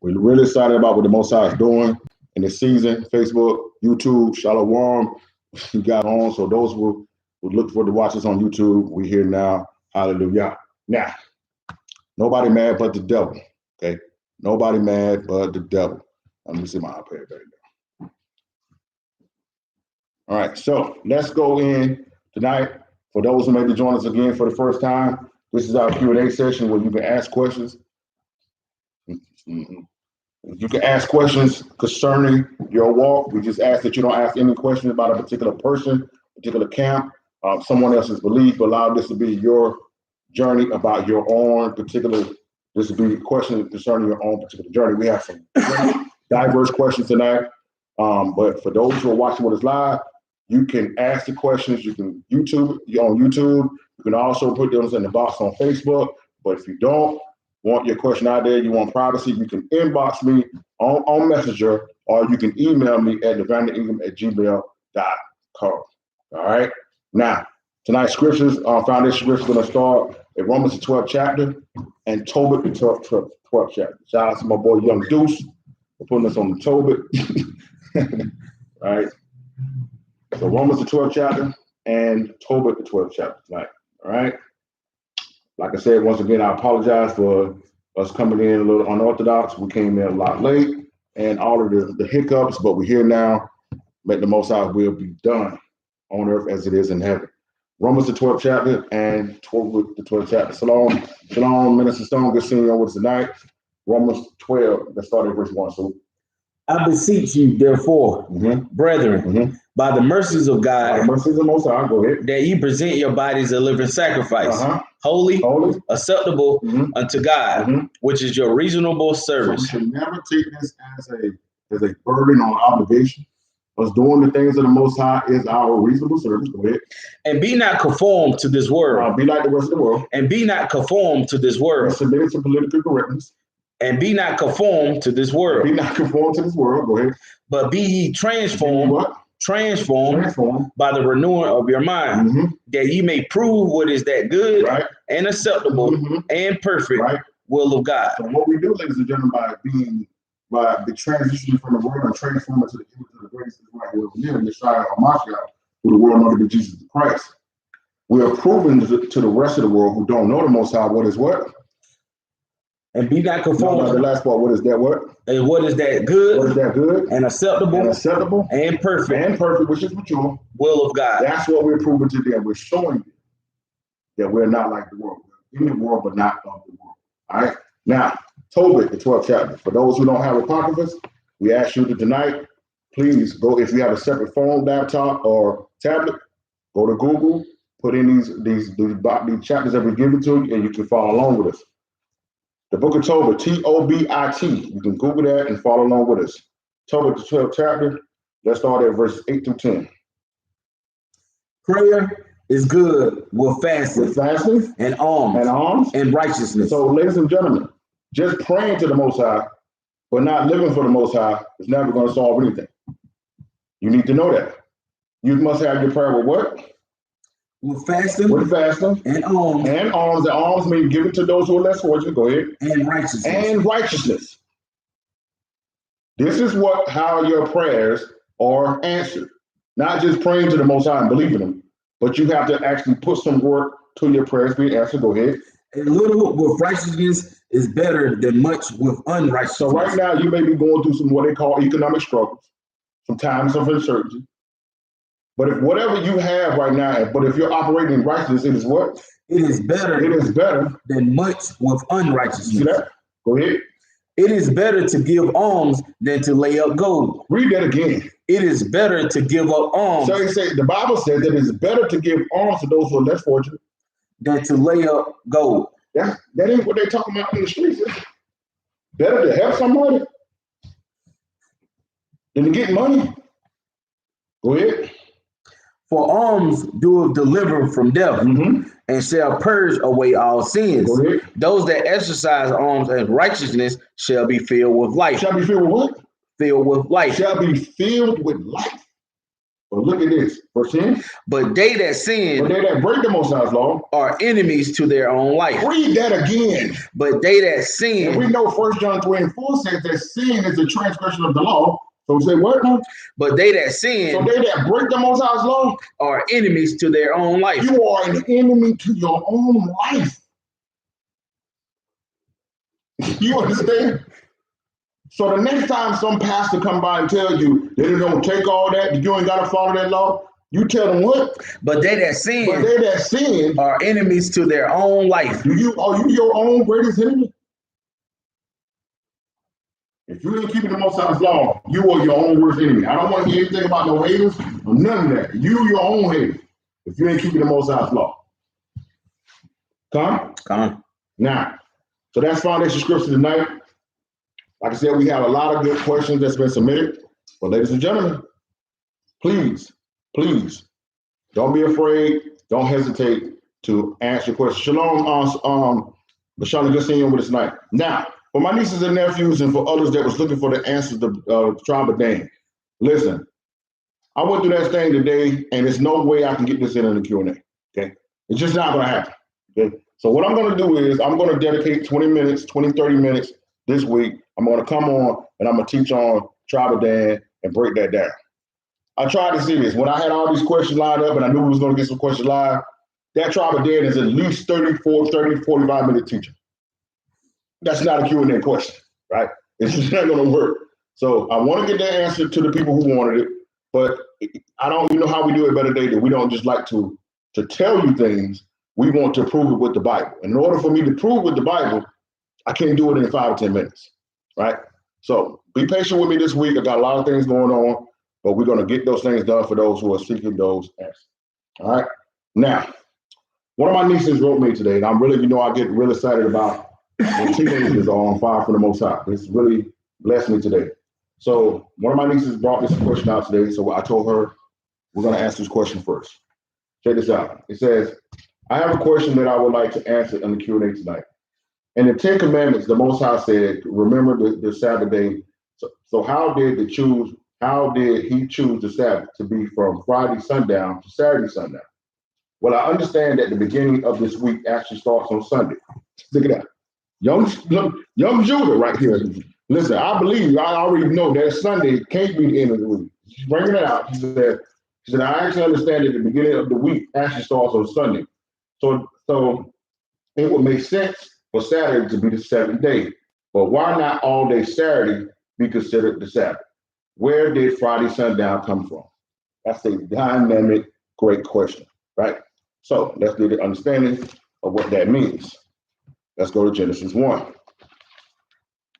We're really excited about what the Most High is doing in this season. Facebook, YouTube, Shalom, you got on. So those who look forward to watch us on YouTube, we're here now. Hallelujah. Now, nobody mad but the devil. Okay? Nobody mad but the devil. Let me see my iPad right now. All right, so let's go in tonight. For those who may be joining us again for the first time, this is our Q&A session where you can ask questions. You can ask questions concerning your walk. We just ask that you don't ask any questions about a particular person, particular camp, someone else's belief. Allow this to be your journey about your own particular. This will be questions concerning your own particular journey. We have some diverse questions tonight. But for those who are watching with us live, you can ask the questions. You can YouTube on YouTube. You can also put those in the box on Facebook. But if you don't want your question out there, you want privacy, you can inbox me on Messenger, or you can email me at levandaingham@gmail.com. All right. Now, tonight's scriptures, foundation scripture, is going to start at Romans the 12th chapter and Tobit the 12th chapter. Shout out to my boy Young Deuce for putting us on the Tobit. All right. So Romans the 12th chapter and Tobit the 12th chapter tonight. All right. Like I said, once again, I apologize for us coming in a little unorthodox. We came in a lot late and all of the hiccups, but we're here now. Let the Most High will be done on earth as it is in heaven. Romans the 12th chapter and Tobit the 12th chapter. Shalom, Minister Stone. Good seeing you with us tonight. Romans 12, let's start at verse 1. So, I beseech you, therefore, brethren, by the mercies of God, the mercies of Most High, go ahead, that ye present your bodies a living sacrifice, holy, acceptable unto God, which is your reasonable service. So we should never take this as a burden or obligation. Us doing the things of the Most High is our reasonable service. Go ahead. And be not conformed to this world. Be like the rest of the world. And be not conformed to this world. And submit to political correctness. And be not conformed to this world. Be not conformed to this world. Go ahead. But be ye transformed. Transformed by the renewing of your mind, that ye may prove what is that good and acceptable and perfect will of God. So what we do, ladies and gentlemen, by the transitioning from the world and transforming to the image of the greatest right where we live, Yeshua HaMashiach, who the world knows to be Jesus Christ, we are proving to the rest of the world who don't know the Most High what is what. And be not conformed. The last part, what is that what? And what is that good? What is that good? And acceptable. And perfect. Which is mature. Will of God. That's what we're proving to them. We're showing them that we're not like the world. We're in the world, but not of the world. All right. Now, Tobit, the 12th chapter. For those who don't have Apocryphas, we ask you to tonight, please go, if you have a separate phone, laptop, or tablet, go to Google, put in these chapters that we're giving to you, and you can follow along with us. The book of Tobit, T-O-B-I-T. You can Google that and follow along with us. Tobit, the 12th chapter. Let's start at verses 8 through 10. Prayer is good with fasting, and alms and righteousness. So, ladies and gentlemen, just praying to the Most High, but not living for the Most High is never going to solve anything. You need to know that. You must have your prayer with what? With fasting, and alms. And alms. The alms mean give it to those who are less fortunate. Go ahead. And righteousness. This is how your prayers are answered. Not just praying to the Most High and believing Him, but you have to actually put some work to your prayers being answered. Go ahead. A little with righteousness is better than much with unrighteousness. So right now you may be going through some what they call economic struggles, some times of uncertainty. But if whatever you have right now, but if you're operating in righteousness, it is what? It is better. It is better than much with unrighteousness. See that? Go ahead. It is better to give alms than to lay up gold. Read that again. It is better to give up alms. So the Bible says that it's better to give alms to those who are less fortunate than to lay up gold. That ain't what they're talking about in the streets. Better to help somebody than to get money. Go ahead. For alms doeth deliver from death, and shall purge away all sins. Those that exercise alms and righteousness shall be filled with life. Shall be filled with what? Filled with life. Shall be filled with life. But look at this, verse 10. But they that sin, but they that break the Most High's law, are enemies to their own life. Read that again. But they that sin, and we know 1 John 3:4 says that sin is a transgression of the law. So say what now? But they that sin, so they that break the Most High's law, are enemies to their own life. You are an enemy to your own life. You understand? So the next time some pastor come by and tell you that it don't take all that, you ain't got to follow that law, you tell them what? But they that sin, are enemies to their own life. Are you your own greatest enemy? If you ain't keeping the Most High's law, you are your own worst enemy. I don't want to hear anything about no haters or none of that. You your own hater if you ain't keeping the Most High's law. Come. Now, so that's foundation scripture tonight. Like I said, we have a lot of good questions that's been submitted. But ladies and gentlemen, please, don't be afraid. Don't hesitate to answer your questions. Shalom, Bashana, good seeing you with us tonight. Now, for my nieces and nephews and for others that was looking for the answers to the tribe of Dan, listen, I went through that thing today, and there's no way I can get this in the Q&A, okay? It's just not going to happen, okay? So what I'm going to do is I'm going to dedicate 30 minutes this week. I'm going to come on and I'm going to teach on tribe of Dan and break that down. I tried to see this. When I had all these questions lined up and I knew we was going to get some questions live, that tribe of Dan is at least 45 minute teaching. That's not a Q&A question, right? It's just not going to work. So I want to get that answer to the people who wanted it, but I don't, you know how we do it better day that we don't just like to tell you things. We want to prove it with the Bible. And in order for me to prove with the Bible, I can't do it in 5 or 10 minutes, right? So be patient with me this week. I got a lot of things going on, but we're going to get those things done for those who are seeking those answers. All right. Now, one of my nieces wrote me today, and I'm really, I get real excited about when teenagers are on fire for the Most High. This really blessed me today. So one of my nieces brought this question out today. So I told her we're going to answer this question first. Check this out. It says, I have a question that I would like to answer in the Q&A tonight. In the 10 Commandments, the Most High said, remember the Sabbath day. So how did he choose the Sabbath to be from Friday sundown to Saturday sundown? Well, I understand that the beginning of this week actually starts on Sunday. Look at that. Young Judah right here. Listen, I already know that Sunday can't be the end of the week. She's bringing it out. She said, I actually understand that the beginning of the week actually starts on Sunday. So it would make sense for Saturday to be the 7th day. But why not all day Saturday be considered the Sabbath? Where did Friday sundown come from? That's a dynamic, great question, right? So let's get an understanding of what that means. Let's go to Genesis 1.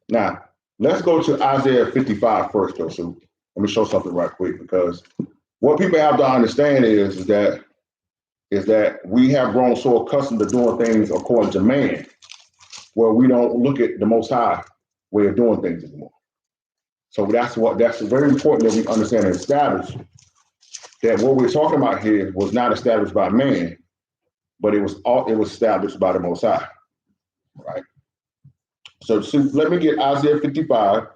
Now, let's go to Isaiah 55 first, though. So let me show something right quick, because what people have to understand is that we have grown so accustomed to doing things according to man, where we don't look at the Most High way of doing things anymore. So that's very important that we understand and establish that what we're talking about here was not established by man, but it was established by the Most High, right? So let me get Isaiah 55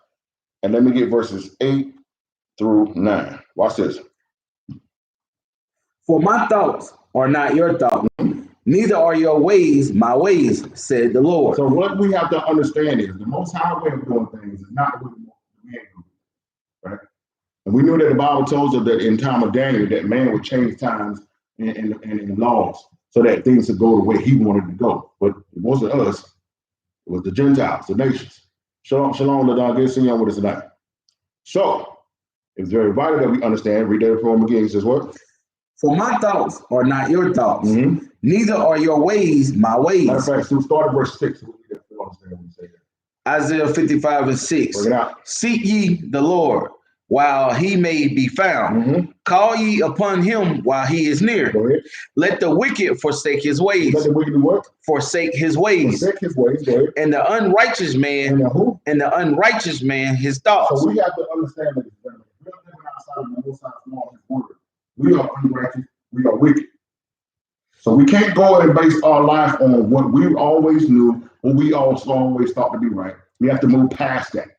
and let me get verses 8 through 9. Watch this. For my thoughts are not your thoughts, neither are your ways my ways, said the Lord. So what we have to understand is the Most High way of doing things is not the way man do it, right? And we knew that the Bible tells us that in time of Daniel, that man would change times and laws so that things would go the way he wanted to go. But it wasn't us. It was the Gentiles, the nations. Shalom, Ladon, good seeing you with us tonight. So it's very vital that we understand. Read that from again. He says what? For my thoughts are not your thoughts, neither are your ways my ways. Matter of fact, so start at verse 6. Isaiah 55 and 6. Bring it out. Seek ye the Lord while he may be found. Call ye upon him while he is near. Let the wicked forsake his ways. Let the wicked do what? Forsake his ways. Forsake his ways. And the unrighteous man, his thoughts. So we have to understand that we're living outside of the Most High's law and his word. We are unrighteous. We are wicked. So we can't go and base our life on what we always knew, what we also always thought to be right. We have to move past that.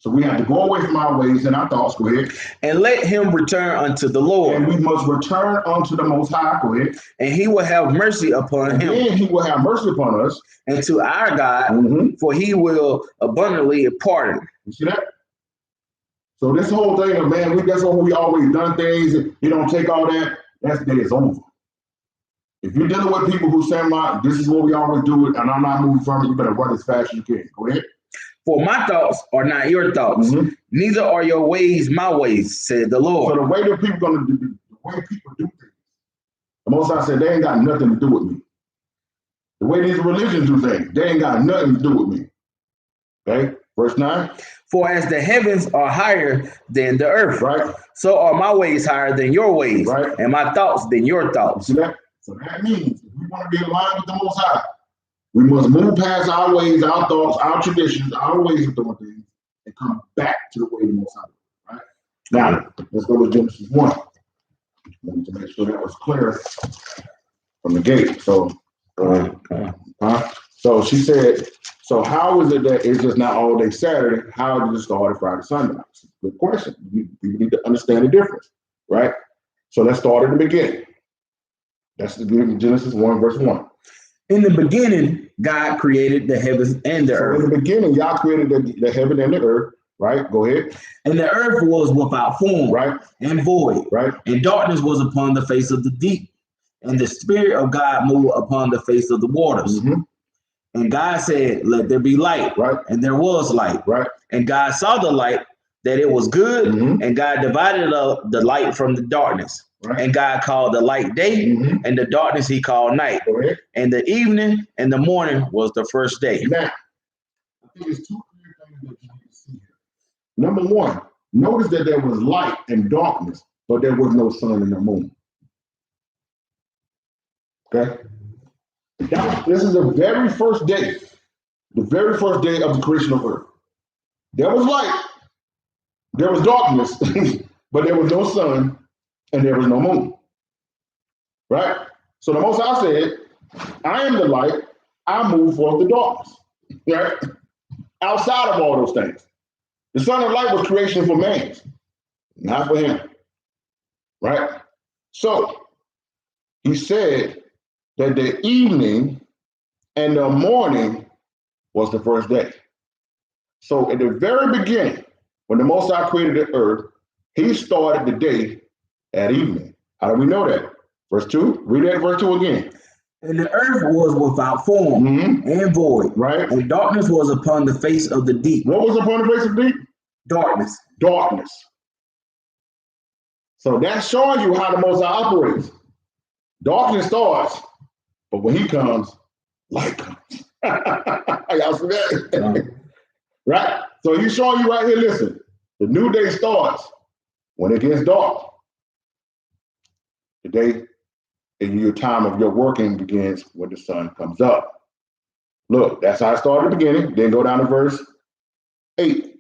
So we have to go away from our ways and our thoughts. Go ahead. And let him return unto the Lord. And we must return unto the Most High. Go ahead. And he will have mercy upon him. And he will have mercy upon us. And to our God, for he will abundantly pardon. You see that? So this whole thing of, man, that's what we always done things. You don't take all that. That day is over. If you're dealing with people who say, this is what we always do it, and I'm not moving from it, you better run as fast as you can. Go ahead. For my thoughts are not your thoughts, neither are your ways my ways, said the Lord. So the way that people gonna do, the way people do things, the Most High said, they ain't got nothing to do with me. The way these religions do things, they ain't got nothing to do with me. Okay, verse 9. For as the heavens are higher than the earth, right, so are my ways higher than your ways, right, and my thoughts than your thoughts. See that? So that means if we want to be aligned with the Most High, we must move past our ways, our thoughts, our traditions, our ways of doing things, and come back to the way of the Most High. Right? Now, let's go to Genesis 1. I wanted to make sure that was clear from the gate. So, so she said, so how is it that it's just not all day Saturday? How did it start Friday, Sunday? Good question. You need to understand the difference, right? So let's start at the beginning. That's the Genesis 1, verse 1. In the beginning, God created the heavens and the earth. In the beginning, Yah created the heaven and the earth, right? Go ahead. And the earth was without form, right, and void, right, and darkness was upon the face of the deep, and the Spirit of God moved upon the face of the waters. And God said, let there be light, right, and there was light, right. And God saw the light, that it was good, and God divided the light from the darkness. Right. And God called the light day, and the darkness he called night. And the evening and the morning was the first day. Now, I think it's two clear things that you need to see here. Number one, notice that there was light and darkness, but there was no sun and no moon. Okay? This is the very first day of the creation of earth. There was light, there was darkness, but there was no sun, and there was no moon, right? So the Most High said, I am the light, I move forth the darkness, right? Outside of all those things. The sun and light was creation for man, not for him, right? So he said that the evening and the morning was the first day. So at the very beginning, when the Most High created the earth, he started the day at evening. How do we know that? Verse 2, read that verse 2 again. And the earth was without form and void, right? And darkness was upon the face of the deep. What was upon the face of the deep? Darkness. Darkness. So that's showing you how the Most High operates. Darkness starts, but when he comes, light comes. Y'all see that? Right? So he's showing you right here, listen, the new day starts when it gets dark. The day in your time of your working begins when the sun comes up. Look, that's how I started at the beginning. Then go down to verse 8.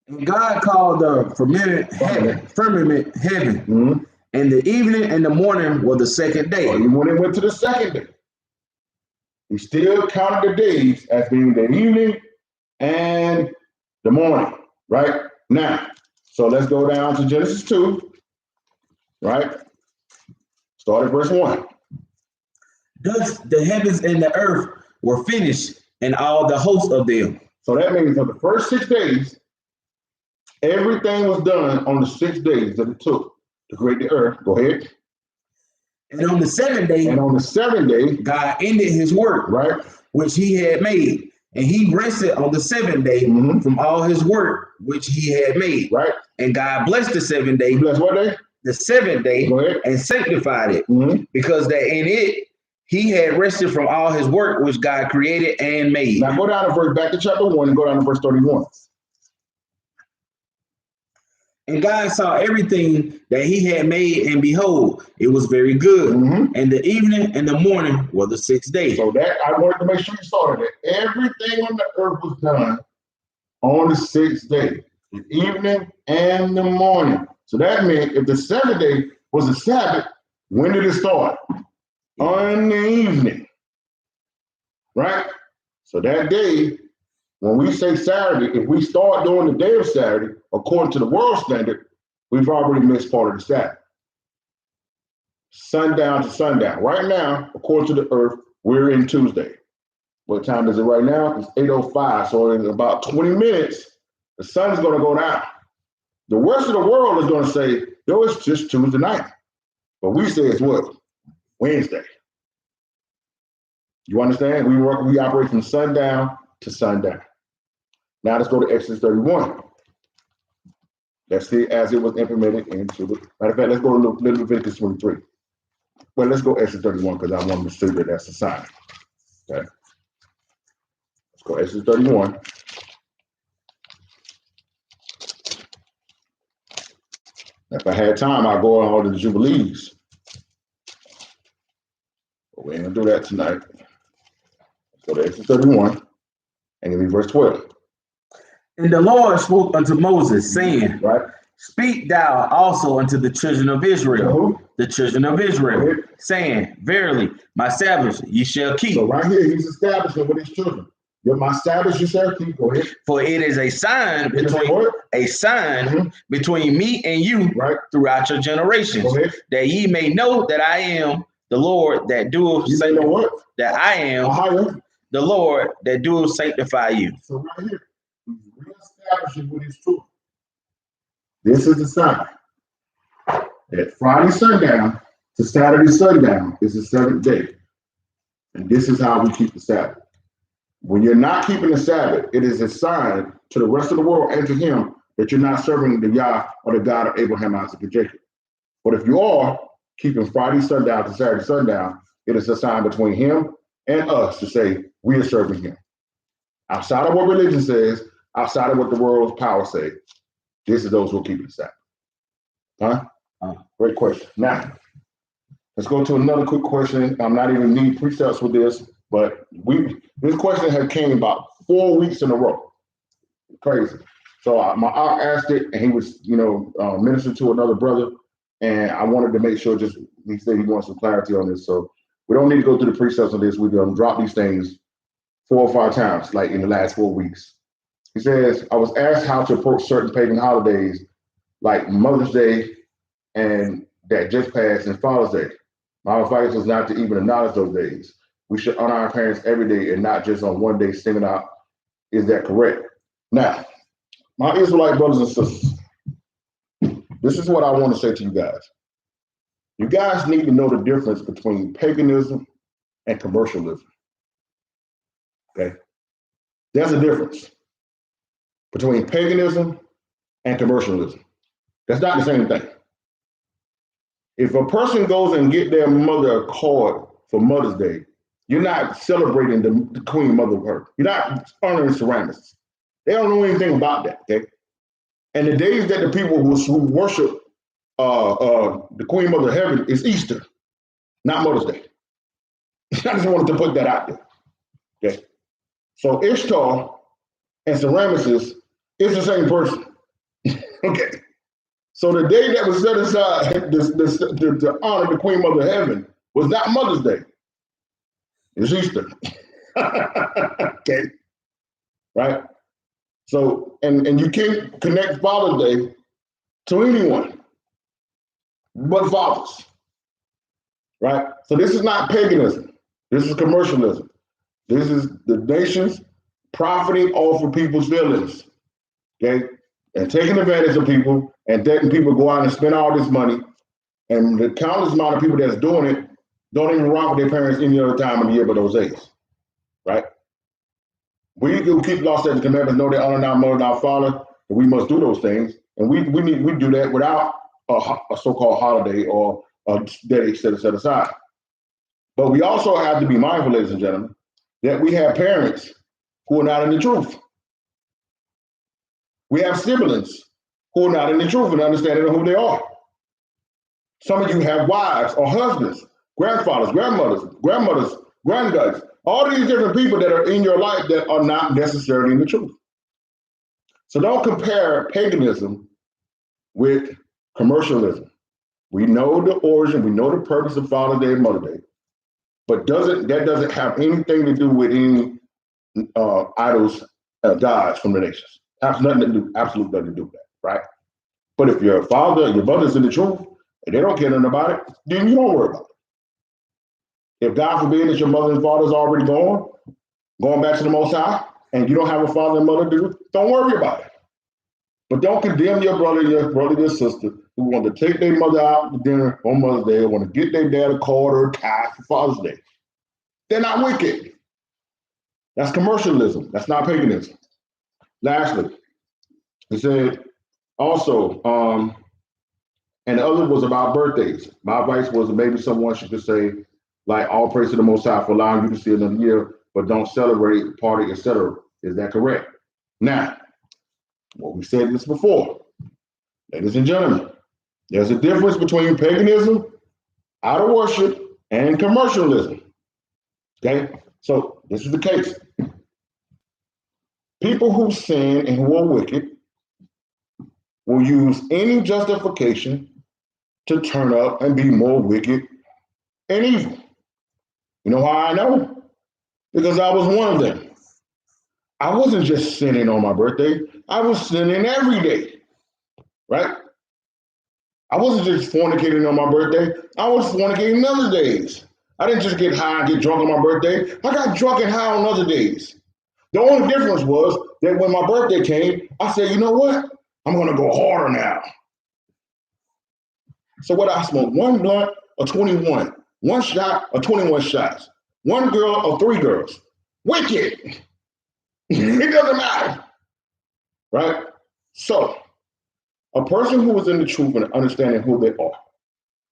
And God called the firmament heaven, and the evening and the morning were the second day. Well, when it went to the second day, he still counted the days as being the evening and the morning, right? Now, so let's go down to Genesis 2, right? Start at verse 1. Thus the heavens and the earth were finished, and all the hosts of them. So that means for the first 6 days, everything was done on the 6 days that it took to create the earth. Go ahead. And on the seventh day, God ended his work, right, which he had made. And he rested on the seventh day from all his work which he had made. Right. And God blessed the seventh day. Bless what day? The seventh day, and sanctified it, because that in it he had rested from all his work which God created and made. Now go down to verse, back to chapter 1 and go down to verse 31. And God saw everything that he had made, and behold, it was very good. And the evening and the morning were the 6th day. So that I wanted to make sure you started it. Everything on the earth was done on the 6th day, the evening and the morning. So that meant if the 7th day was a Sabbath, when did it start? On the evening, right? So that day When we say Saturday, if we start doing the day of Saturday, according to the world standard, we've already missed part of the Sabbath. Sundown to sundown. Right now, according to the earth, we're in Tuesday. What time is it right now? It's 8:05. So in about 20 minutes, the sun's going to go down. The rest of the world is going to say, yo, it's just Tuesday night. But we say it's what? Wednesday. You understand? We operate from sundown to sundown. Now let's go to Exodus 31. Let's see as it was implemented into the, matter of fact, let's go to Leviticus 23. Well, let's go Exodus 31 because I want to see that that's a sign. Okay. Let's go Exodus 31. If I had time, I'd go on all of the Jubilees. But we ain't gonna do that tonight. Let's go to Exodus 31 and give me verse 12. And the Lord spoke unto Moses, saying, right? Speak thou also unto the children of Israel, the children of Israel, saying, Verily, my Sabbath ye shall keep. So right here, he's establishing with his children. My Sabbath you shall keep. Go ahead. For it is a sign between me and you throughout your generations, that ye may know that I am the Lord that doeth that I am the Lord that doeth sanctify you. So right here, he's reestablishing with his children. This is the sign that Friday sundown to Saturday sundown is the seventh day. And this is how we keep the Sabbath. When you're not keeping the Sabbath, it is a sign to the rest of the world and to him that you're not serving the Yah or the God of Abraham, Isaac, and Jacob. But if you are keeping Friday sundown to Saturday sundown, it is a sign between him and us to say we are serving him. Outside of what religion says, outside of what the world's power says, this is those who are keeping the Sabbath. Great question. Now, let's go to another quick question. I'm not even need precepts with this, but this question has came about 4 weeks in a row. Crazy. So my aunt asked it, and he was, ministering to another brother, and I wanted to make sure he said he wants some clarity on this. So we don't need to go through the precepts on this. We're going to drop these things 4 or 5 times, like in the last 4 weeks. He says, I was asked how to approach certain pagan holidays like Mother's Day and that just passed and Father's Day. My advice was not to even acknowledge those days. We should honor our parents every day and not just on one day singing out. Is that correct? Now, my Israelite brothers and sisters, this is what I want to say to you guys. You guys need to know the difference between paganism and commercialism. Okay? There's a difference between paganism and commercialism. That's not the same thing. If a person goes and get their mother a card for Mother's Day, you're not celebrating the Queen Mother of Earth. You're not honoring ceramics. They don't know anything about that, okay? And the days that the people who worship the Queen Mother of Heaven is Easter, not Mother's Day. I just wanted to put that out there, okay? So Ishtar and Semiramis is the same person, okay? So the day that was set aside to honor the Queen Mother of Heaven was not Mother's Day. It's Easter. Okay. Right? So, and you can't connect Father's Day to anyone but fathers. Right? So this is not paganism. This is commercialism. This is the nations profiting off of people's feelings. Okay? And taking advantage of people and letting people go out and spend all this money. And the countless amount of people that's doing it don't even rock with their parents any other time of the year but those days. Right? We do keep law, statutes, and commandments, know that honor our mother and our father, and we must do those things. And we do that without a so-called holiday or a day set aside. But we also have to be mindful, ladies and gentlemen, that we have parents who are not in the truth. We have siblings who are not in the truth and understanding of who they are. Some of you have wives or husbands, grandfathers, grandmothers, granddads, all these different people that are in your life that are not necessarily in the truth. So don't compare paganism with commercialism. We know the origin, we know the purpose of Father's Day and Mother's Day, but that doesn't have anything to do with any idols dies from the nations. Has nothing to do, absolutely nothing to do with that, right? But if your father and your mother's in the truth and they don't care nothing about it, then you don't worry about it. If God forbid that your mother and father's already gone, going back to the Most High, and you don't have a father and mother, don't worry about it. But don't condemn your brother, your sister who want to take their mother out to dinner on Mother's Day, want to get their dad a card or a tie for Father's Day. They're not wicked. That's commercialism. That's not paganism. Lastly, he said also, and the other was about birthdays. My advice was maybe someone should just say, like, all praise to the Most High for allowing you to see another year, but don't celebrate, party, etc. Is that correct? Now, well, we said this before, ladies and gentlemen, there's a difference between paganism, idol worship, and commercialism. Okay, so this is the case. People who sin and who are wicked will use any justification to turn up and be more wicked and evil. You know how I know? Because I was one of them. I wasn't just sinning on my birthday. I was sinning every day, right? I wasn't just fornicating on my birthday. I was fornicating other days. I didn't just get high and get drunk on my birthday. I got drunk and high on other days. The only difference was that when my birthday came, I said, you know what? I'm going to go harder now. So what I smoked, one blunt or 21, one shot or 21 shots, one girl or 3 girls. Wicked. It doesn't matter, right? So a person who is in the truth and understanding who they are,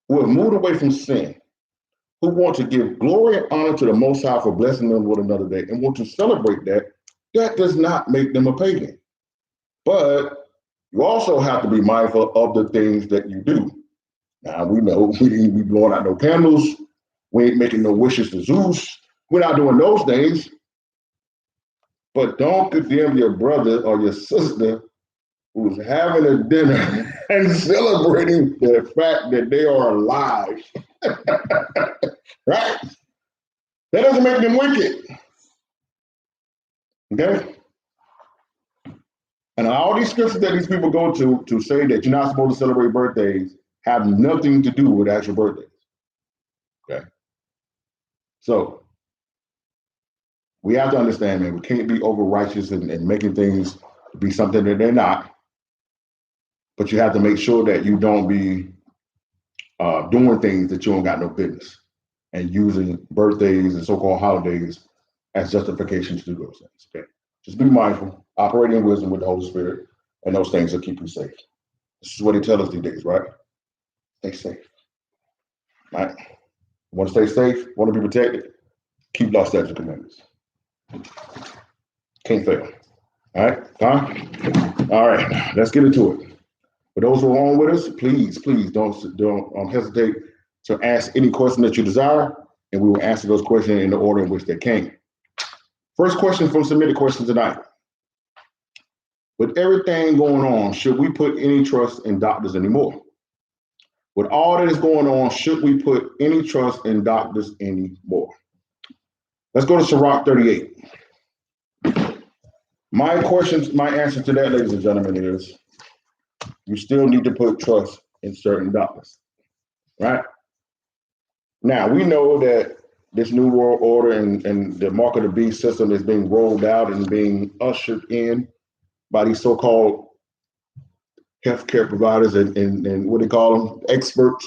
who have moved away from sin, who want to give glory and honor to the Most High for blessing them with another day and want to celebrate that, that does not make them a pagan. But you also have to be mindful of the things that you do. Now, we know we ain't be blowing out no candles. We ain't making no wishes to Zeus. We're not doing those things. But don't condemn your brother or your sister who's having a dinner and celebrating the fact that they are alive. Right? That doesn't make them wicked. Okay? And all these scriptures that these people go to say that you're not supposed to celebrate birthdays have nothing to do with actual birthdays. Okay? So we have to understand, man, we can't be over righteous and making things be something that they're not. But you have to make sure that you don't be doing things that you don't got no business and using birthdays and so-called holidays as justifications to do those things. Okay, just be mindful, operate in wisdom with the Holy Spirit, and those things will keep you safe. This is what he tells us these days, right? Stay safe. Right? Want to stay safe? Want to be protected? Keep law, statutes, and commandments. Can't fail. All right, fine. All right, let's get into it. For those who are on with us, please don't hesitate to ask any question that you desire, and we will answer those questions in the order in which they came. First question from submitted questions tonight. With everything going on, should we put any trust in doctors anymore? With all that is going on, should we put any trust in doctors anymore? Let's go to Sirach 38. My answer to that, ladies and gentlemen, is you still need to put trust in certain doctors, right? Now, we know that this new world order and the mark of the beast system is being rolled out and being ushered in by these so-called healthcare providers and what they call them, experts.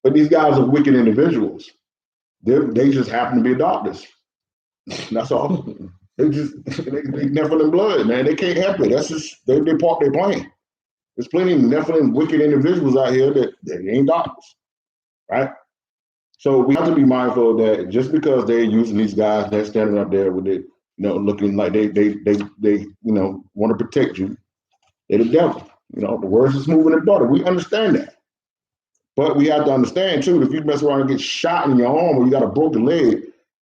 But these guys are wicked individuals. They just happen to be doctors. That's all. They Nephilim blood, man. They can't help it. That's just they part their plane. There's plenty of Nephilim wicked individuals out here that ain't doctors, right? So we have to be mindful that just because they're using these guys, they're standing up there with it, looking like they want to protect you. They're the devil. The words is moving the butter. We understand that. But we have to understand too, if you mess around and get shot in your arm or you got a broken leg,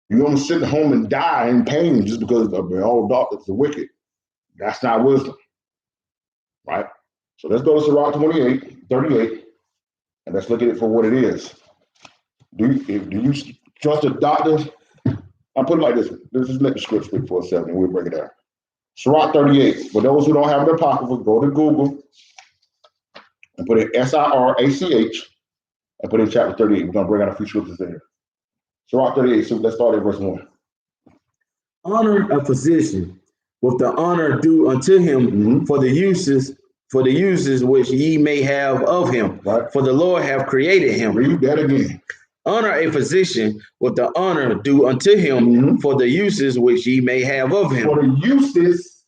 you're going to sit at home and die in pain just because all doctors are wicked. That's not wisdom, right? So let's go to Sirach 38, and let's look at it for what it is. Do you trust a doctor? I'll put it like this. Let's just let the script speak for a second and we'll break it down. Sirach 38. For those who don't have the apocrypha, go to Google and put in SIRACH and put in chapter 38. We're going to bring out a few scriptures there. Sirach 38. So let's start at verse 1. Honor a physician with the honor due unto him for the uses which ye may have of him. Right. For the Lord have created him. Read that again. Honor a physician with the honor due unto him for the uses which ye may have of him. For the uses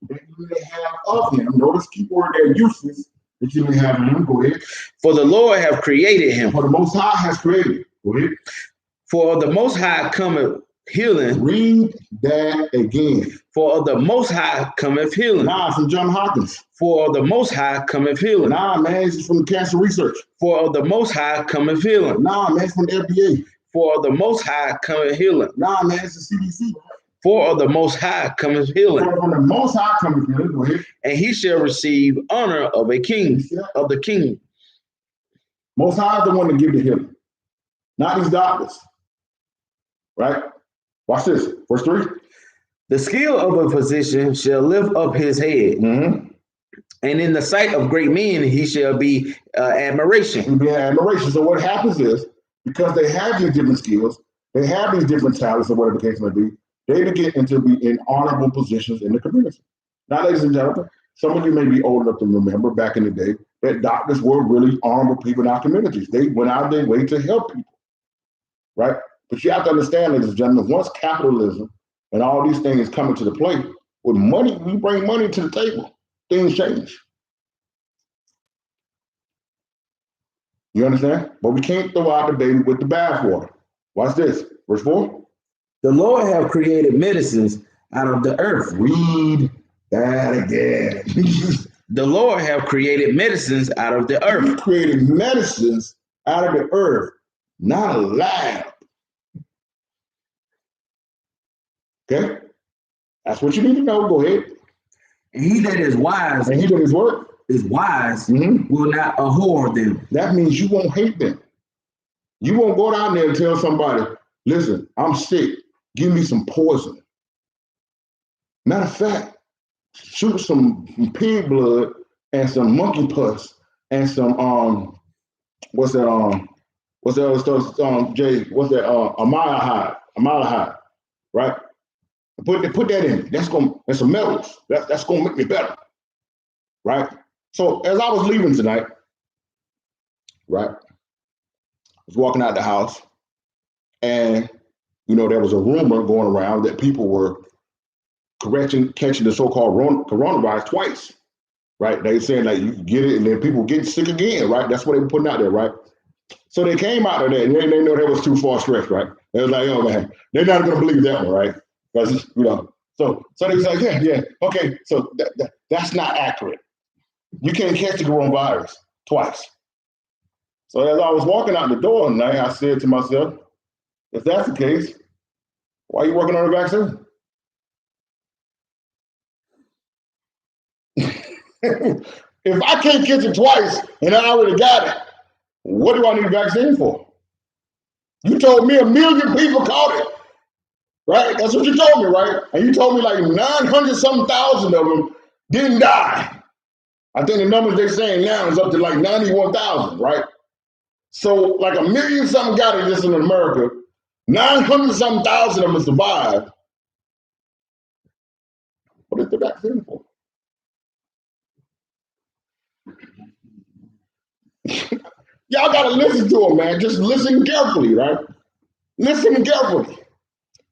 that you may have of him. Notice keyword there, uses that you may have of him. Go ahead. For the Lord have created him. For the Most High has created. Go ahead. For the Most High cometh healing. Read that again. For of the Most High cometh healing. Nah, from John Hopkins. For of the Most High cometh healing. Nah, man, this is from Cancer Research. For of the Most High cometh healing. Nah, man, it's from the FDA. For of the Most High cometh healing. Nah, man, it's the CDC. For of the Most High cometh healing. For from the Most High cometh healing. Go ahead. And he shall receive honor of a king, of the king. Most High is the one to give the healing, not these doctors. Right? Watch this. Verse 3. The skill of a physician shall lift up his head, and in the sight of great men he shall be admiration. He'll be admiration. So what happens is, because they have these different skills, they have these different talents, or whatever the case may be, they begin to be in honorable positions in the community. Now, ladies and gentlemen, some of you may be old enough to remember back in the day that doctors were really honorable people in our communities. They went out their way to help people, right? But you have to understand, ladies and gentlemen, once capitalism and all these things come into the play, with money, we bring money to the table, things change. You understand? But we can't throw out the baby with the bathwater. Watch this. Verse 4. The Lord have created medicines out of the earth. Read that again. The Lord have created medicines out of the earth. He created medicines out of the earth, not a lab. Okay? That's what you need to know. Go ahead. And he that is wise, and he that is what? Is wise, will not abhor them. That means you won't hate them. You won't go down there and tell somebody, listen, I'm sick. Give me some poison. Matter of fact, shoot some pig blood and some monkey pus and some what's that other stuff, Jay? What's that? Amalahide, right? Put that in. That's some metals. That's gonna make me better, right? So as I was leaving tonight, right, I was walking out the house, and there was a rumor going around that people were catching the so-called coronavirus twice, right? They saying like you get it and then people get sick again, right? That's what they were putting out there, right? So they came out of that and they know that was too far stretched, right? They was like, oh man, they're not gonna believe that one, right? Because so they was like, yeah, okay, so that's not accurate. You can't catch the coronavirus twice. So as I was walking out the door tonight, I said to myself, if that's the case, why are you working on a vaccine? If I can't catch it twice and I already got it, what do I need a vaccine for? You told me 1 million people caught it, right? That's what you told me, right? And you told me like 900-something thousand of them didn't die. I think the numbers they're saying now is up to like 91,000, right? So like 1 million something got it just in America, 900-something thousand of them survived. What is the vaccine for? Y'all gotta listen to them, man. Just listen carefully, right? Listen carefully.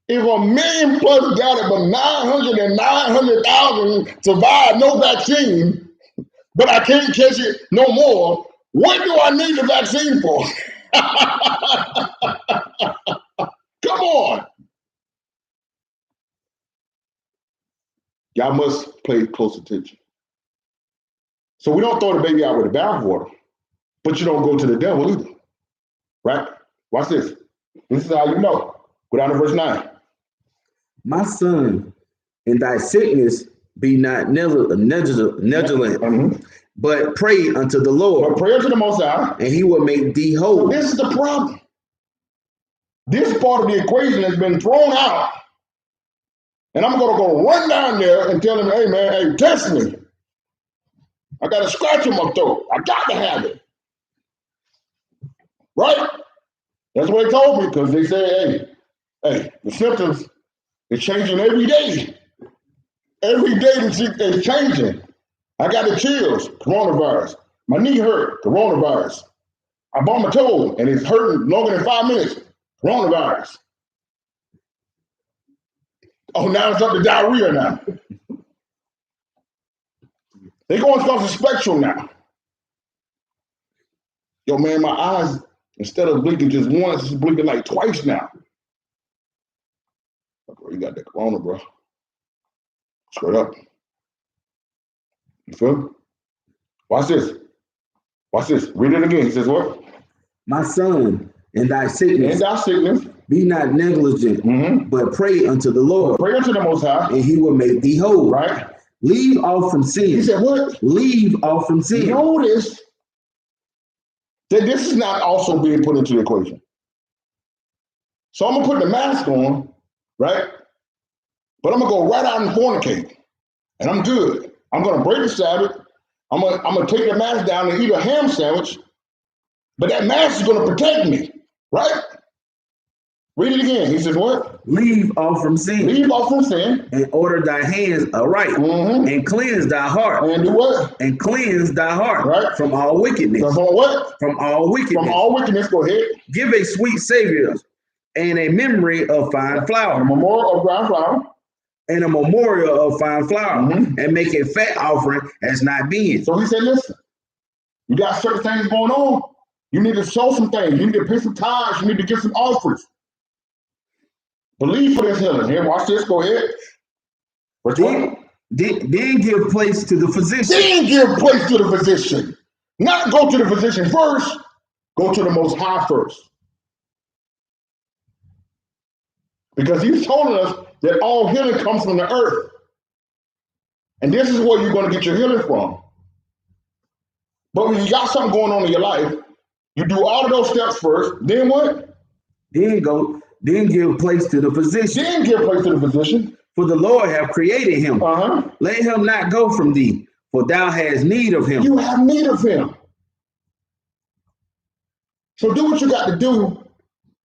If 1 million plus got it, but 900,000 survived no vaccine, but I can't catch it no more, what do I need the vaccine for? Come on. Y'all must pay close attention. So we don't throw the baby out with the bathwater, but you don't go to the devil either, right? Watch this. This is how you know. Go down to verse 9. My son, in thy sickness be not negligent, but pray unto the Lord. But pray unto the Most High, and he will make thee whole. So this is the problem. This part of the equation has been thrown out And I'm gonna go run down there and tell him, hey man, hey, test me. I got a scratch in my throat. I got to have it. Right? That's what they told me, because they said, hey, the symptoms is changing every day. Every day it's changing. I got the chills, coronavirus. My knee hurt, coronavirus. I bumped my toe and it's hurting longer than 5 minutes, coronavirus. Oh, now it's up to diarrhea now. They going across the spectrum now. Yo, man, my eyes, instead of blinking just once, it's blinking like twice now. Bro, you got that corona, bro. Straight up. You feel me? Watch this. Watch this. Read it again. He says what? My son, in thy sickness, be not negligent, but pray unto the Lord. Pray unto the Most High. And he will make thee whole. Right. Leave off from sin. He said what? Leave off from sin. Notice that this is not also being put into the equation. So I'm going to put the mask on, right? But I'm going to go right out and fornicate. And I'm good. I'm going to break the Sabbath. I'm gonna take the mask down and eat a ham sandwich. But that mask is going to protect me, right? Read it again. He says what? Leave off from sin. Leave off from sin. And order thy hands aright. And cleanse thy heart. And do what? And cleanse thy heart. Right. From all wickedness. From what? From all wickedness. From all wickedness. Go ahead. Give a sweet savior and a memory of fine flour. A memorial of fine flour. And a memorial of fine flour. And make a fat offering as not being. So he said, listen, you got certain things going on. You need to sow some things. You need to pay some tithes. You need to get some offerings. Believe for this healing. Here, watch this. Go ahead. Then give place to the physician. Then give place to the physician. Not go to the physician first. Go to the Most High first. Because he's told us that all healing comes from the earth. And this is where you're going to get your healing from. But when you got something going on in your life, you do all of those steps first. Then what? Then give place to the physician. Then give place to the physician. For the Lord have created him. Let him not go from thee, for thou hast need of him. You have need of him. So do what you got to do.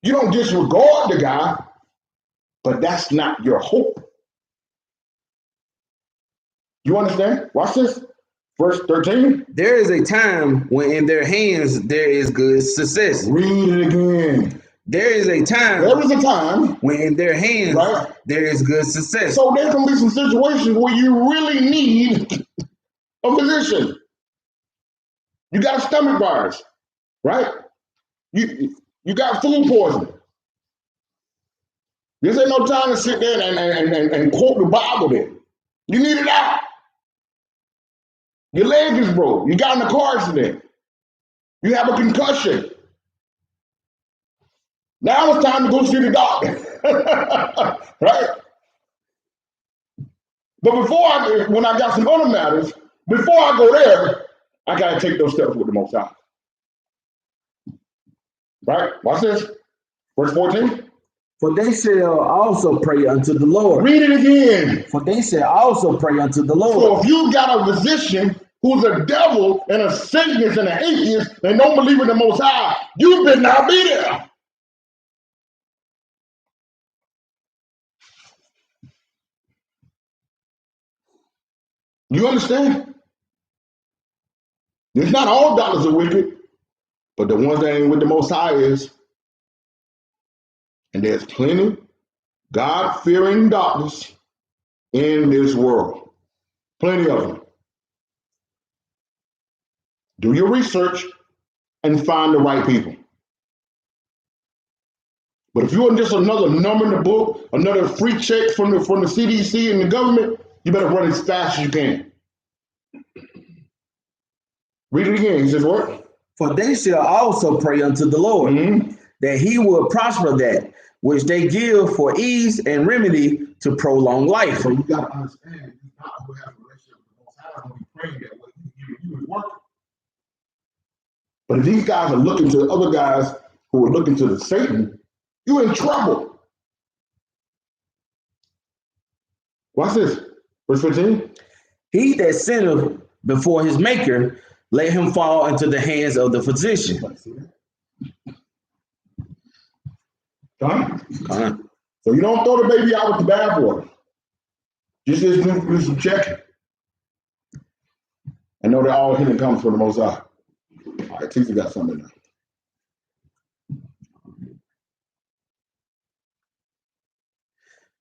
You don't disregard the guy, but that's not your hope. You understand? Watch this. Verse 13. There is a time when in their hands there is good success. Read it again. There is a time when in their hands there is good success. So there can be some situations where you really need a physician. You got stomach virus, right? You got food poisoning. This ain't no time to sit there and quote the Bible there. You need it out. Your leg is broke. You got in a car accident. You have a concussion. Now it's time to go see the doctor, right? But when I got some other matters, before I go there, I got to take those steps with the Most High. Right? Watch this. Verse 14. For they shall also pray unto the Lord. Read it again. For they shall also pray unto the Lord. So if you got a physician who's a devil and a Satanist and an atheist and don't believe in the Most High, you better not be there. You understand? It's not all doctors are wicked, but the ones that ain't with the Most High is. And there's plenty God-fearing doctors in this world. Plenty of them. Do your research and find the right people. But if you're just another number in the book, another free check from the CDC and the government, you better run as fast as you can. Read it again. He says what? For they shall also pray unto the Lord, that he will prosper that which they give for ease and remedy to prolong life. So you got to understand, you're not going to have a relationship with the Most High when you praying that way. You is working. But if these guys are looking to other guys who are looking to the Satan, you're in trouble. Watch this. Verse 15. He that sinneth before his maker, let him fall into the hands of the physician. So you don't throw the baby out with the bathwater. Just do some checking. I know that all healing comes from the Most High. All right, Tisa got something now.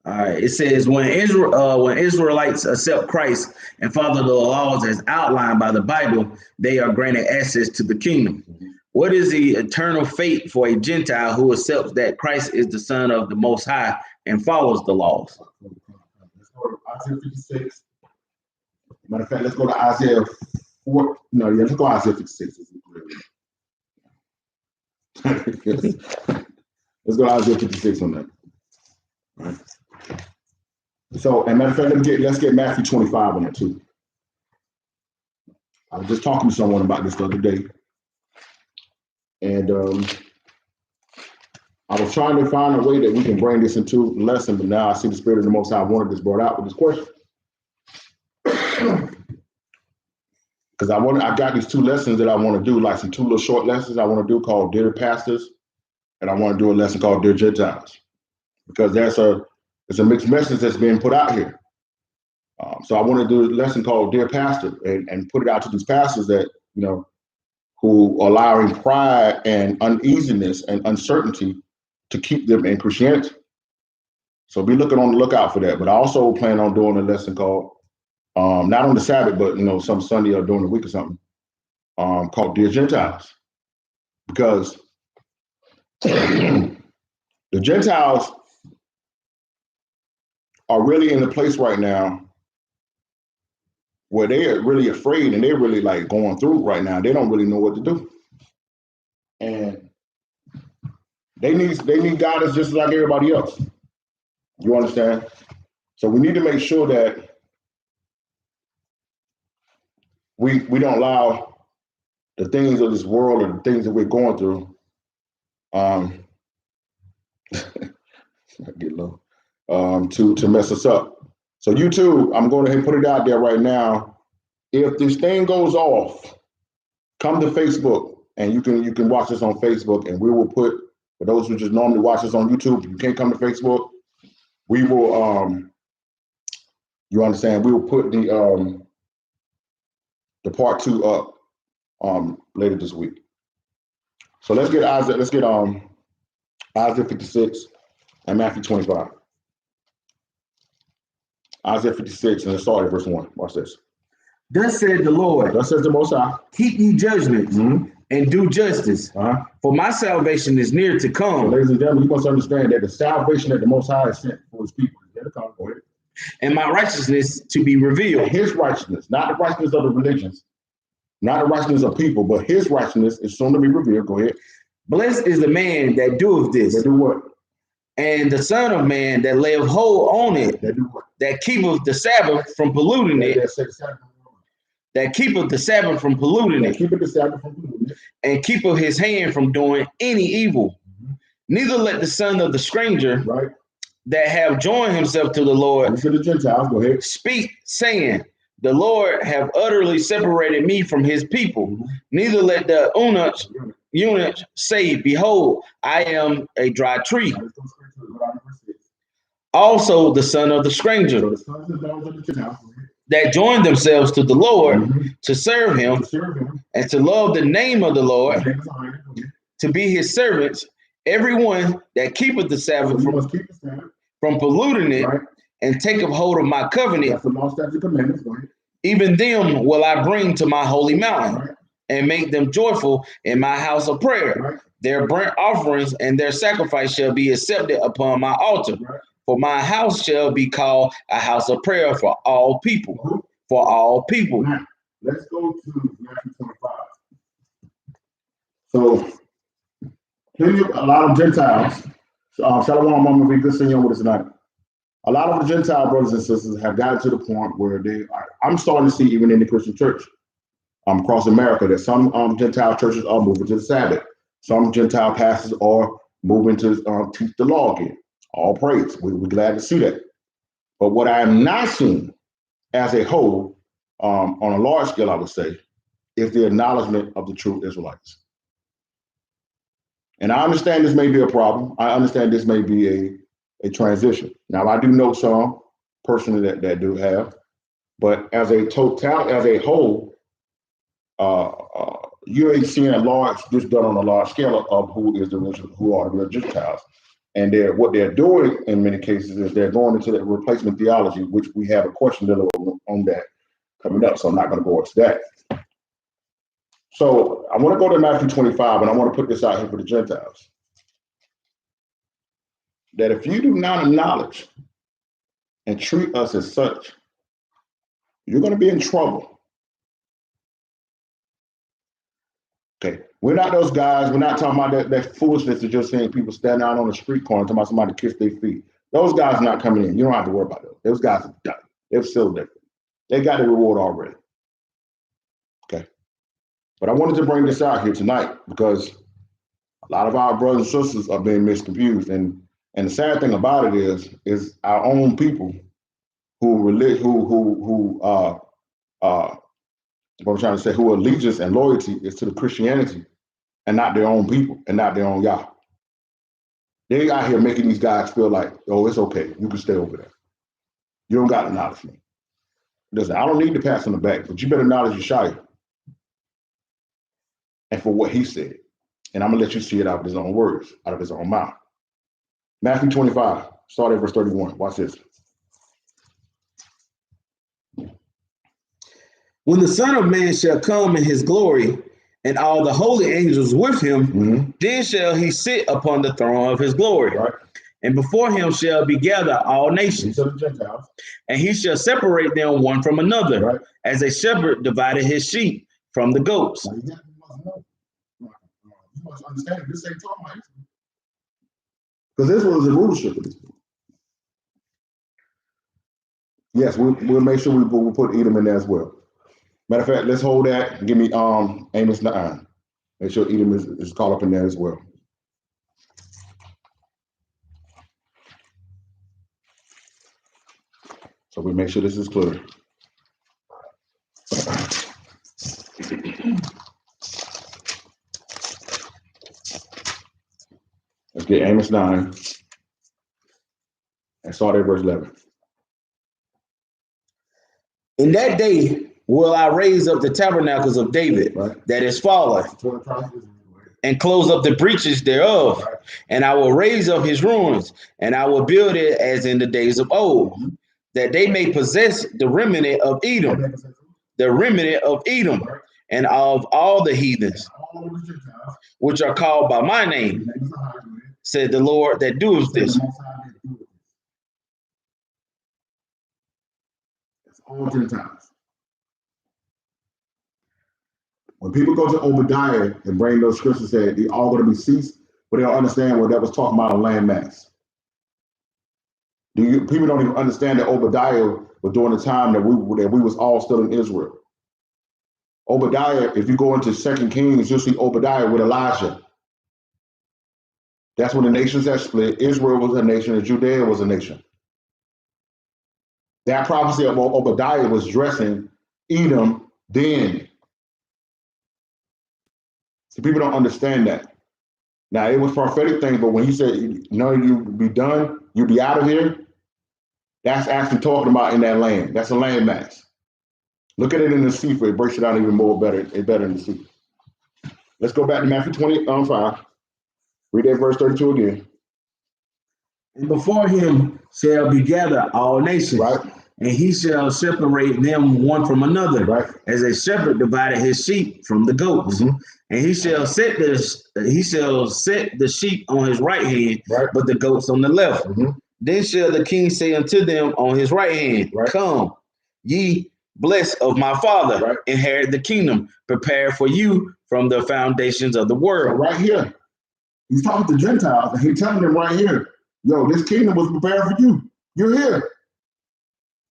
All right, it says when Israelites accept Christ and follow the laws as outlined by the Bible, they are granted access to the kingdom. What is the eternal fate for a Gentile who accepts that Christ is the Son of the Most High and follows the laws? Let's go to Isaiah 56. Matter of fact, let's go to Isaiah 4. No, yeah, let's go to Isaiah 56. Let's go to Isaiah 56 on that. All right. So, and matter of fact, let's get Matthew 25 on that too. I was just talking to someone about this the other day, and I was trying to find a way that we can bring this into lesson, but now I see the Spirit of the Most High wanted this brought out with this question. Because I got these 2 lessons that I want to do, like some 2 little short lessons I want to do called Dear Pastors, and I want to do a lesson called Dear Gentiles, because there's a mixed message that's being put out here. So I want to do a lesson called Dear Pastor and put it out to these pastors that, who are allowing pride and uneasiness and uncertainty to keep them in Christianity. So be looking on the lookout for that. But I also plan on doing a lesson called, not on the Sabbath, but some Sunday or during the week or something, called Dear Gentiles. Because the Gentiles are really in a place right now where they are really afraid and they're really like going through right now. They don't really know what to do. And they need guidance just like everybody else. You understand? So we need to make sure that we don't allow the things of this world or the things that we're going through get low. To mess us up. So YouTube, I'm going to put it out there right now. If this thing goes off, come to Facebook and you can watch this on Facebook, and we will put, for those who just normally watch this on YouTube, if you can't come to Facebook, we will you understand, we will put the part 2 up later this week. So let's get Isaiah 56 and Matthew 25. Isaiah 56, and let's start at verse 1. Watch this. Thus said the Lord. Thus says the Most High. Keep ye judgments and do justice, for my salvation is near to come. So, ladies and gentlemen, you must understand that the salvation that the Most High has sent for his people is near to come. Go ahead. And my righteousness to be revealed. And his righteousness, not the righteousness of the religions, not the righteousness of people, but his righteousness is soon to be revealed. Go ahead. Blessed is the man that doeth this. That do what? And the Son of Man that layeth hold on it. That do what? That keepeth the Sabbath from polluting it. That keepeth the Sabbath from polluting it. Keepeth the Sabbath from polluting it. And keepeth his hand from doing any evil. Neither let the son of the stranger that have joined himself to the Lord to the Gentiles, go ahead, speak, saying, the Lord have utterly separated me from his people. Neither let the eunuch say, behold, I am a dry tree. Also the son of the stranger that joined themselves to the Lord to serve him and to love the name of the Lord, to be his servants, everyone that keepeth the Sabbath from polluting it and taketh hold of my covenant, even them will I bring to my holy mountain and make them joyful in my house of prayer. Their burnt offerings and their sacrifice shall be accepted upon my altar. For my house shall be called a house of prayer for all people. For all people. Now, let's go to Matthew 25. So, a lot of Gentiles, Shalom, Mama, be good seeing you with us tonight. A lot of the Gentile brothers and sisters have gotten to the point where they are, I'm starting to see even in the Christian church across America that some Gentile churches are moving to the Sabbath. Some Gentile pastors are moving to teach the law again. All praise. We're glad to see that. But what I am not seeing as a whole, on a large scale, I would say, is the acknowledgement of the true Israelites. And I understand this may be a problem. I understand this may be a transition. Now, I do know some personally that do have, but as a whole, you ain't seeing this done on a large scale of who are the real Gentiles. And what they're doing in many cases is they're going into that replacement theology, which we have a question on that coming up. So I'm not going to go into that. So I want to go to Matthew 25, and I want to put this out here for the Gentiles. That if you do not acknowledge and treat us as such, you're going to be in trouble. Okay, we're not those guys. We're not talking about that foolishness of just seeing people stand out on the street corner talking about somebody kiss their feet. Those guys are not coming in. You don't have to worry about those. Those guys are done. They're still different. They got the reward already. Okay. But I wanted to bring this out here tonight because a lot of our brothers and sisters are being misconfused. And the sad thing about it is our own people who what I'm trying to say, who allegiance and loyalty is to the Christianity and not their own people and not their own Yah. They out here making these guys feel like, oh, it's okay. You can stay over there. You don't got to acknowledge me. Listen, I don't need to pass on the back, but you better acknowledge Yeshua and for what he said. And I'm going to let you see it out of his own words, out of his own mouth. Matthew 25, start at verse 31. Watch this. When the Son of Man shall come in his glory, and all the holy angels with him, then shall he sit upon the throne of his glory. Right. And before him shall be gathered all nations. And he shall separate them one from another, right, as a shepherd divided his sheep from the goats. Now, you must understand this ain't talking about Israel. Because Israel is the rulership of this people. Yes, we'll make sure we'll put Edom in there as well. Matter of fact, let's hold that and give me Amos 9. Make sure Edom is caught up in there as well. So we make sure this is clear. Let's get Amos 9 and start at verse 11. In that day will I raise up the tabernacles of David, right, that is fallen, and close up the breaches thereof. Right. And I will raise up his ruins, and I will build it as in the days of old, that they may possess the remnant of Edom, right, and of all the heathens, which are called by my name, said the Lord that doeth this. It's all Gentiles. When people go to Obadiah and bring those scriptures that they all going to be ceased, but they don't understand what that was talking about a land mass. People don't even understand that Obadiah was during the time that we was all still in Israel. Obadiah, if you go into 2 Kings, you'll see Obadiah with Elijah. That's when the nations had split. Israel was a nation and Judea was a nation. That prophecy of Obadiah was dressing Edom then. So people don't understand that. Now, it was prophetic thing, but when he said, no, you be done, you be out of here, that's actually talking about in that land. That's a land mass. Look at it in the Sefer. It breaks it out even more better. It's better in the Sefer. Let's go back to Matthew 25. Read that verse 32 again. And before him shall be gathered all nations, right, and he shall separate them one from another, right, as a shepherd divided his sheep from the goats. Mm-hmm. And he shall set the sheep on his right hand, right, but the goats on the left. Mm-hmm. Then shall the king say unto them on his right hand, right, come, ye blessed of my Father, right, inherit the kingdom prepared for you from the foundations of the world. So right here, he's talking to Gentiles, and he's telling them right here, yo, this kingdom was prepared for you. You're here.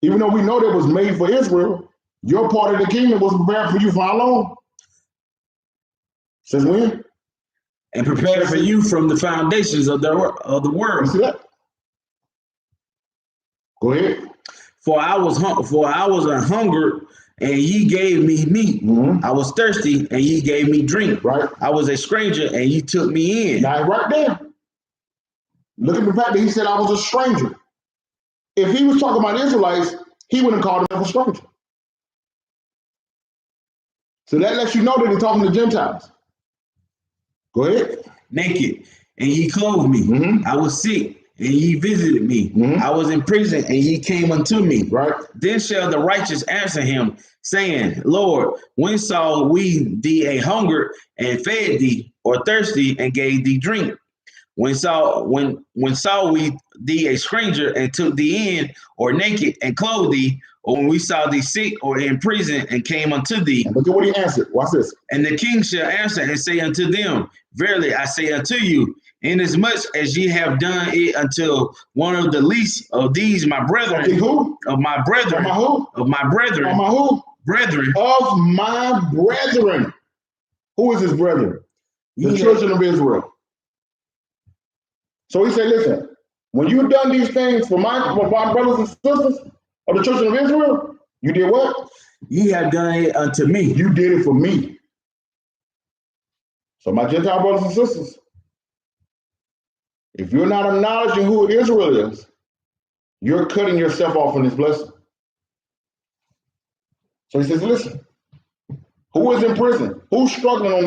Even though we know that it was made for Israel, your part of the kingdom was prepared for you for how long? Since when? And prepared for you from the foundations of the world. You see that? Go ahead. For I was an hungered, and ye gave me meat. Mhm. I was thirsty, and ye gave me drink. Right. I was a stranger, and ye took me in. Now, right there, look at the fact that he said I was a stranger. If he was talking about Israelites, he wouldn't call them a stranger. So that lets you know that he's talking to Gentiles. Go ahead. Naked, and ye clothed me. Mhm. I was sick, and ye visited me. Mhm. I was in prison, and ye came unto me. Right. Then shall the righteous answer him, saying, Lord, when saw we thee a hunger and fed thee, or thirsty and gave thee drink? When saw we thee a stranger and took thee in, or naked and clothed thee, or when we saw thee sick or in prison and came unto thee? And look at what he answered. Watch this. And the king shall answer and say unto them, Verily I say unto you, inasmuch as ye have done it unto one of the least of these my brethren, Okay, who? of my brethren, Of my who? of my brethren, Of my who? brethren, Of my brethren. Who is his brethren? The children of Israel. So he said, listen, when you've done these things for my brothers and sisters of the children of Israel, you did what? Ye have done it unto me. You did it for me. So my Gentile brothers and sisters, if you're not acknowledging who Israel is, you're cutting yourself off from this blessing. So he says, listen, who is in prison? Who's struggling on